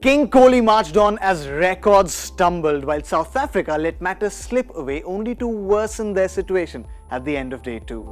King Kohli marched on as records stumbled, while South Africa let matters slip away only to worsen their situation at the end of day 2.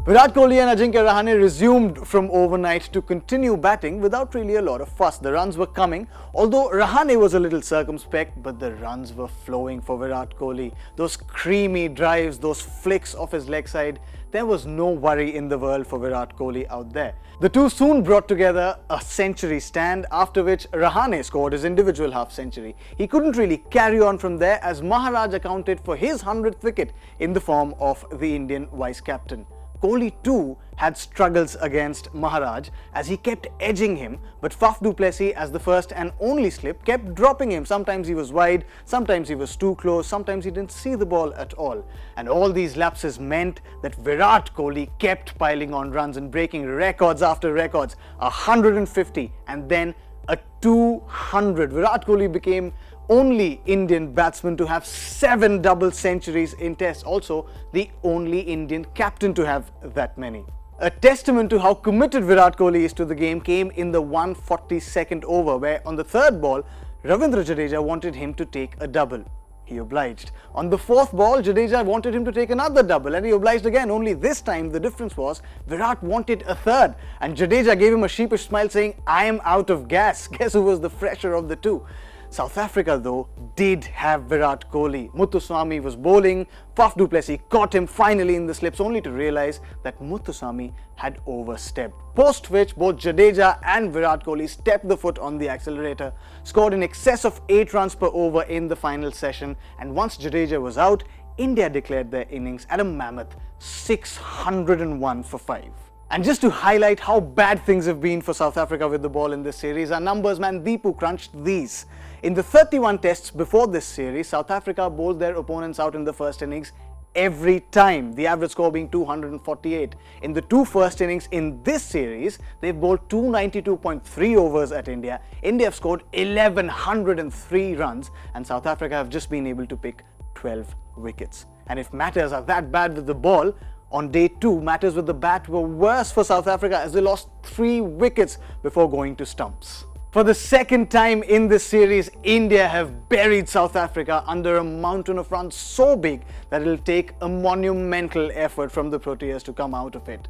Virat Kohli and Ajinkya Rahane resumed from overnight to continue batting without really a lot of fuss. The runs were coming, although Rahane was a little circumspect, but the runs were flowing for Virat Kohli. Those creamy drives, those flicks off his leg side, there was no worry in the world for Virat Kohli out there. The two soon brought together a century stand, after which Rahane scored his individual half-century. He couldn't really carry on from there as Maharaj accounted for his 100th wicket in the form of the Indian vice-captain. Kohli too had struggles against Maharaj as he kept edging him, but Faf du Plessis, as the first and only slip, kept dropping him. Sometimes he was wide, sometimes he was too close, sometimes he didn't see the ball at all. And all these lapses meant that Virat Kohli kept piling on runs and breaking records after records. 150 and then a 200. Virat Kohli became only Indian batsman to have 7 double centuries in Tests, also the only Indian captain to have that many. A testament to how committed Virat Kohli is to the game came in the 142nd over, where on the third ball, Ravindra Jadeja wanted him to take a double. He obliged. On the fourth ball, Jadeja wanted him to take another double and he obliged again, only this time the difference was Virat wanted a third and Jadeja gave him a sheepish smile saying, "I am out of gas." Guess who was the fresher of the two? South Africa though did have Virat Kohli. Muthuswamy was bowling, Faf du Plessis caught him finally in the slips only to realise that Muthuswamy had overstepped. Post which both Jadeja and Virat Kohli stepped the foot on the accelerator, scored in excess of 8 runs per over in the final session, and once Jadeja was out, India declared their innings at a mammoth 601 for 5. And just to highlight how bad things have been for South Africa with the ball in this series, our numbers man Deepu crunched these. In the 31 tests before this series, South Africa bowled their opponents out in the first innings every time, the average score being 248. In the 2 first innings in this series, they've bowled 292.3 overs at India. India have scored 1103 runs and South Africa have just been able to pick 12 wickets. And if matters are that bad with the ball, on day 2, matters with the bat were worse for South Africa as they lost 3 wickets before going to Stumps. For the second time in this series, India have buried South Africa under a mountain of runs so big that it'll take a monumental effort from the Proteas to come out of it.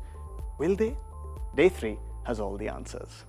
Will they? Day 3 has all the answers.